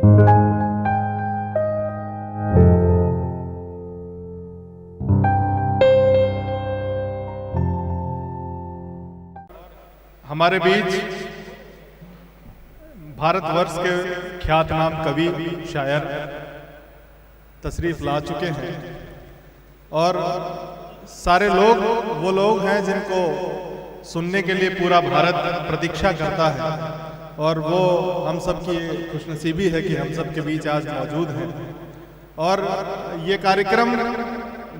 हमारे बीच भारतवर्ष के ख्यातनाम कवि शायर तशरीफ ला चुके हैं और सारे लोग वो लोग हैं जिनको सुनने के लिए पूरा भारत प्रतीक्षा करता है और वो हम सब की खुशनसीबी है कि हम सब के बीच आज मौजूद हैं। और ये कार्यक्रम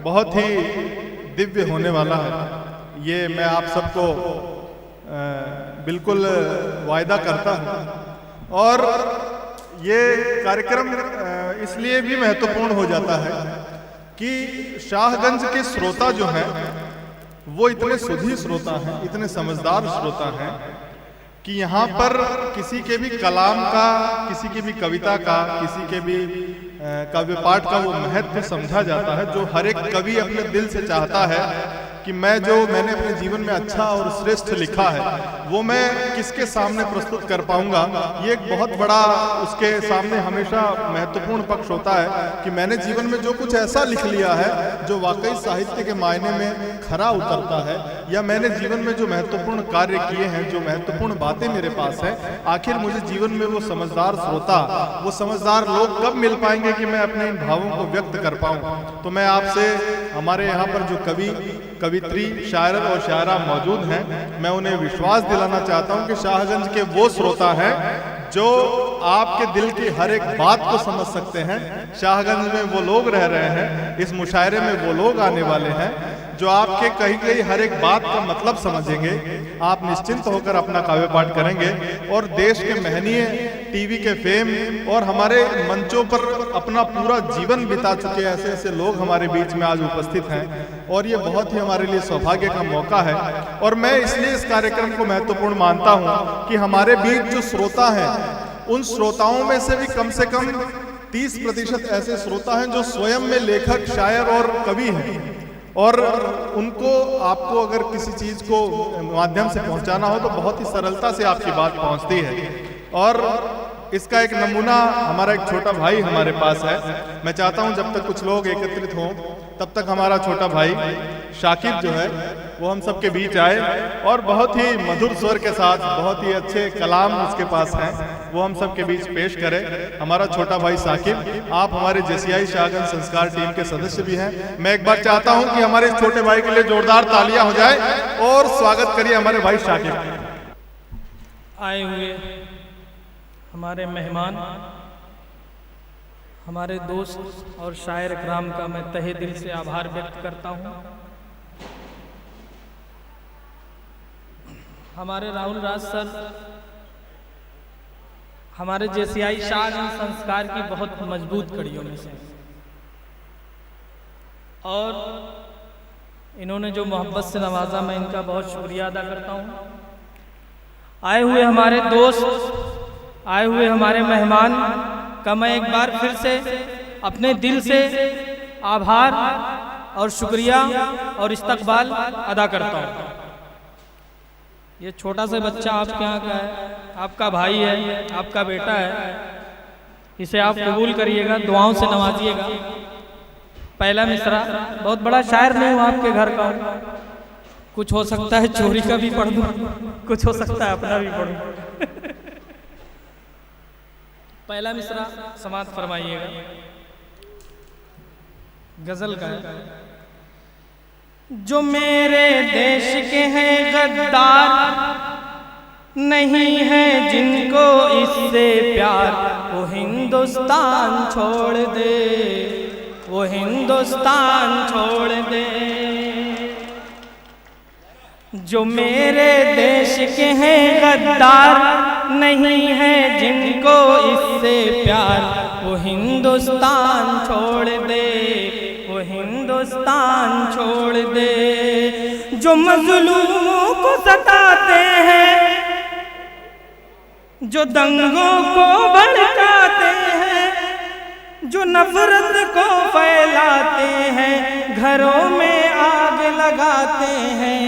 बहुत ही दिव्य होने वाला है, ये मैं आप सबको बिल्कुल वायदा करता हूँ। और ये कार्यक्रम इसलिए भी महत्वपूर्ण हो जाता है कि शाहगंज के श्रोता जो हैं वो इतने सुधी श्रोता हैं, इतने समझदार श्रोता हैं कि यहाँ पर किसी के भी कलाम का, किसी की भी कविता का, किसी के भी काव्य पाठ का वो महत्व समझा जाता है जो हर एक कवि अपने दिल से चाहता है कि मैंने अपने जीवन में अच्छा और श्रेष्ठ लिखा है वो मैं किसके सामने प्रस्तुत कर पाऊंगा। ये एक बहुत बड़ा उसके सामने हमेशा महत्वपूर्ण पक्ष होता है कि मैंने जीवन में जो कुछ ऐसा लिख लिया है जो वाकई साहित्य के मायने में खरा उतरता है, या मैंने जीवन में जो महत्वपूर्ण कार्य किए हैं, जो महत्वपूर्ण बातें मेरे पास है, आखिर मुझे जीवन में वो समझदार श्रोता, वो समझदार लोग कब मिल पाएंगे कि मैं अपने इन भावों को व्यक्त कर पाऊं। तो मैं आपसे, हमारे यहाँ पर जो कवित्री, शायर और शायरा मौजूद हैं, मैं उन्हें विश्वास दिलाना चाहता हूं कि शाहगंज के वो श्रोता हैं जो आपके दिल की हर एक बात को समझ सकते हैं। शाहगंज में वो लोग रह रहे हैं, इस मुशायरे में वो लोग आने वाले हैं जो आपके कही गई हर एक बात का मतलब समझेंगे। आप निश्चिंत होकर अपना काव्य पाठ करेंगे और देश के महनीय टीवी के फेम और हमारे मंचों पर अपना पूरा जीवन बिता चुके ऐसे ऐसे लोग हमारे बीच में आज उपस्थित हैं और ये बहुत ही हमारे लिए सौभाग्य का मौका है। और मैं इसलिए इस कार्यक्रम को महत्वपूर्ण मानता हूँ कि हमारे बीच जो श्रोता हैं उन श्रोताओं में से भी कम 30% ऐसे श्रोता हैं जो स्वयं में लेखक, शायर और कवि हैं और उनको, आपको अगर किसी चीज को माध्यम से पहुंचाना हो तो बहुत ही सरलता से आपकी बात पहुंचती है। और इसका एक नमूना हमारा एक छोटा भाई हमारे पास है। मैं चाहता हूं जब तक कुछ लोग एकत्रित हों तब तक हमारा छोटा भाई शाकिब जो है वो हम सबके बीच आए और बहुत ही मधुर स्वर के साथ बहुत ही अच्छे कलाम उसके पास हैं, वो हम सबके बीच पेश करे। हमारा छोटा भाई शाकिब, आप हमारे जेसीआई शाहगंज संस्कार टीम के सदस्य भी हैं। मैं एक बार चाहता हूं कि हमारे इस छोटे भाई के लिए जोरदार तालियां हो जाए और स्वागत करिए हमारे भाई शाकिब। आए हुए हमारे मेहमान, हमारे दोस्त और शायर इकराम का मैं तहे दिल से आभार व्यक्त करता हूँ। हमारे राहुल राज सर हमारे जेसीआई शाहगंज संस्कार की बहुत मजबूत कड़ियों में से, और इन्होंने जो मोहब्बत से नवाजा, मैं इनका बहुत शुक्रिया अदा करता हूँ। आए हुए हमारे दोस्त, आए हुए हमारे मेहमान का मैं एक बार फिर से अपने दिल से आभार और शुक्रिया और इस्तकबाल अदा करता हूँ। ये छोटा सा बच्चा आपके यहाँ का है, आपका भाई है, आपका बेटा है, इसे आप कबूल करिएगा, दुआओं से नवाजिएगा। पहला मिसरा, बहुत बड़ा शायर नहीं हूँ आपके घर का, कुछ हो सकता है चोरी का भी पढ़ दूँ, कुछ हो सकता है अपना भी पढ़ूँ। पहला मिसरा समाप्त फरमाइएगा। गजल का है। जो मेरे देश के हैं गद्दार, नहीं है जिनको इससे प्यार, वो हिंदुस्तान छोड़ दे, वो हिंदुस्तान छोड़ दे। जो मेरे देश के हैं गद्दार, नहीं है जिनको इससे प्यार, वो हिंदुस्तान छोड़ दे, वो हिंदुस्तान छोड़ दे। जो मजलूमों को सताते हैं, जो दंगों को भड़काते हैं, जो नफरत को फैलाते हैं, घरों में आग लगाते हैं।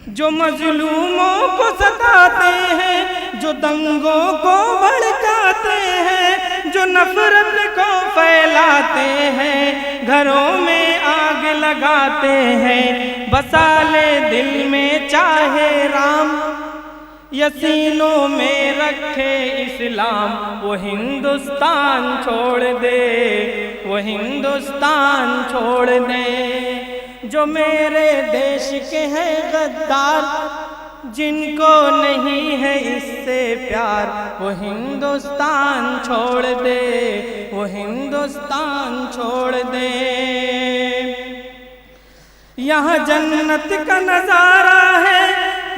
जो मजलूमों को सताते हैं, जो दंगों को भड़काते हैं, जो नफरत को फैलाते हैं, घरों में आग लगाते हैं, बसा ले दिल में चाहे राम, यसीनों में रखे इस्लाम, वो हिंदुस्तान छोड़ दे, वो हिंदुस्तान छोड़ दे। जो मेरे देश के हैं गद्दार, जिनको नहीं है इससे प्यार, वो हिंदुस्तान छोड़ दे, वो हिंदुस्तान छोड़ दे। यहाँ जन्नत का नजारा है,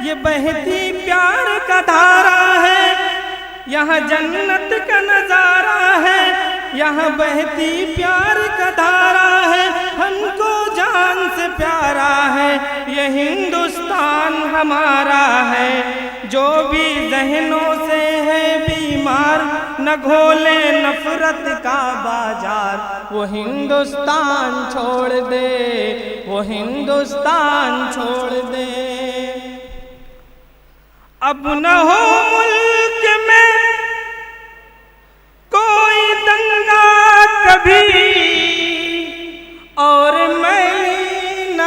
ये बहती प्यार का धारा है। यहाँ जन्नत का नजारा है, यहाँ बहती प्यार का धारा है, हमको जान से प्यारा है, ये हिंदुस्तान हमारा है। जो भी जहनों से है बीमार, न घोले नफरत का बाजार, वो हिंदुस्तान छोड़ दे, वो हिंदुस्तान छोड़ दे। अब न हो मुल्क में कोई दंगा कभी, और मैली न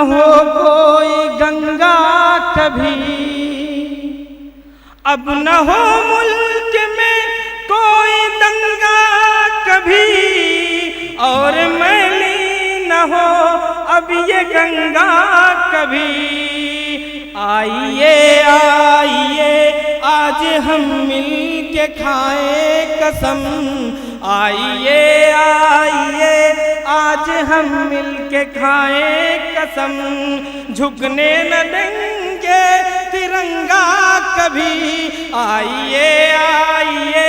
हो कोई गंगा कभी। अब न हो मुल्क में कोई दंगा कभी, और मैली न हो अब ये गंगा कभी। आइए आइए आज हम मिल के खाए कसम, आइए आइए आज हम मिल के खाए कसम, झुकने न देंगे तिरंगा कभी। आइए आइए।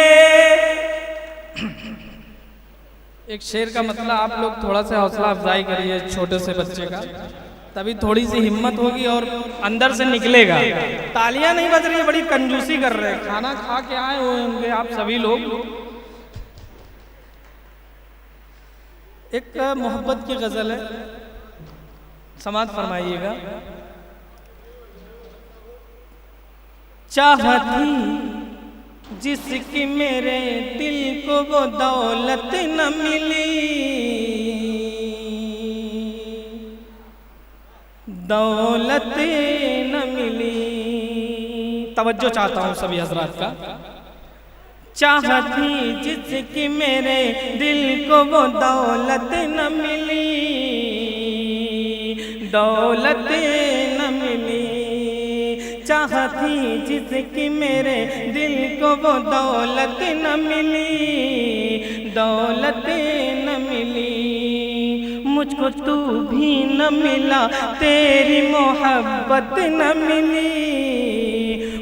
एक शेर का मतलब आप लोग थोड़ा सा हौसला अफजाई करिए छोटे से बच्चे का, तभी थोड़ी सी हिम्मत होगी और अंदर से निकलेगा। तालियां नहीं बज रही है, बड़ी कंजूसी कर रहे हैं। खाना खा के आए होंगे आप सभी लोग। एक मोहब्बत की गजल है, समाअत फरमाइएगा। चाहती जिसकी मेरे दिल को वो दौलत न मिली, दौलत न मिली। तवज्जो चाहता हूँ सभी हजरात का। चाहती जिसकी मेरे दिल को वो दौलत न मिली, दौलत न मिली। चाहती जिसकी मेरे दिल को वो दौलत न मिली, दौलत न मिली। मुझको तू भी न मिला, तेरी मोहब्बत न मिली,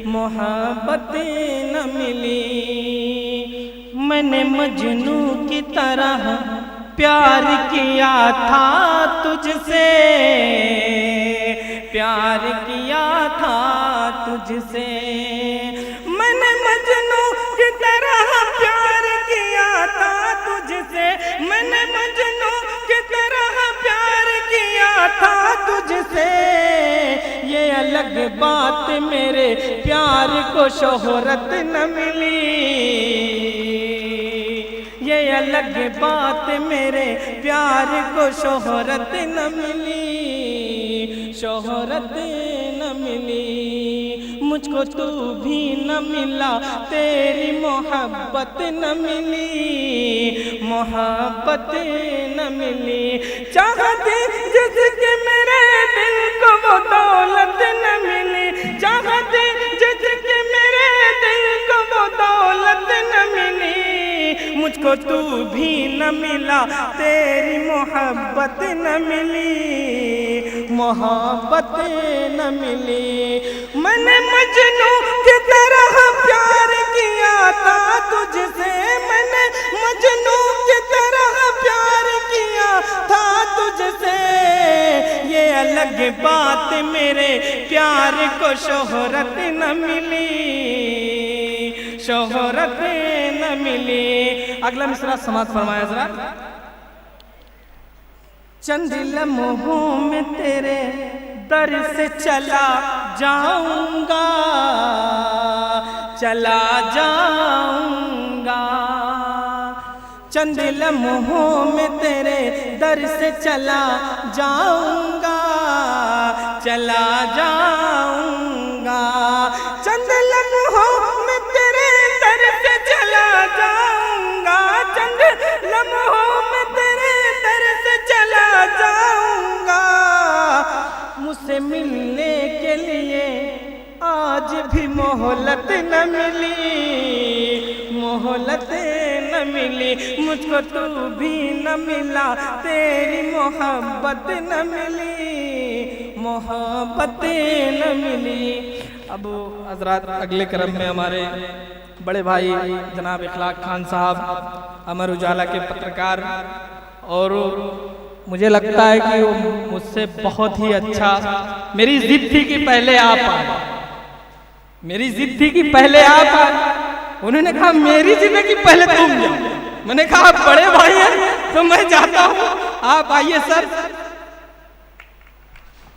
मोहब्बत न मिली। मैंने मजनू की तरह प्यार किया था तुझसे, प्यार किया था तुझसे। मैंने मजनू की तरह प्यार किया था तुझसे, मैंने मजनू की तरह प्यार किया था तुझसे। ये अलग बात मेरे प्यार को शोहरत न मिली, ये अलग बात मेरे प्यार को शोहरत न मिली, शोहरत न मिली। मुझको तू भी न मिला, तेरी मोहब्बत न मिली, मोहब्बत न मिली। चाहती जिसकी मेरे दिल को वो दौलत न मिली, चाहती जिसकी मेरे दिल को वो दौलत न मिली। मुझको तू भी न मिला, तेरी मोहब्बत न मिली, मोहब्बत न मिली। मैंने मजनू की तरह प्यार किया था तुझसे, मैंने मजनू की तरह प्यार किया था तुझसे। ये अलग बात मेरे प्यार को शोहरत न मिली, शोहरत न मिली। अगला मिसरा समाअत फरमाया जरा। चंद लम्हों में तेरे दर से चला जाऊंगा, चला जाऊंगा। चंद लम्हों में तेरे दर से चला जाऊंगा, चला जाऊंगा। चंद लम्हों में तेरे दर से चला जाऊंगा, चंद लम्हों में तेरे दर से चला जाऊंगा। मुझसे मिलने के लिए आज भी मोहलत न मिली, मोहलत न मिली। मुझको तू भी न मिला, तेरी मोहब्बत न मिली, मोहब्बत न मिली। अब हजरात अगले क्रम में हमारे बड़े भाई जनाब इखलाक खान साहब, अमर उजाला के पत्रकार, और मुझे लगता है कि वो मुझसे बहुत ही अच्छा, मेरी जिद थी कि पहले आप आए, मेरी जिद थी कि पहले आप आए। उन्होंने कहा मेरी जिद है कि पहले तुम जाओ। मैंने कहा आप बड़े भाई हैं तो मैं जाता हूँ, आप आइए सर।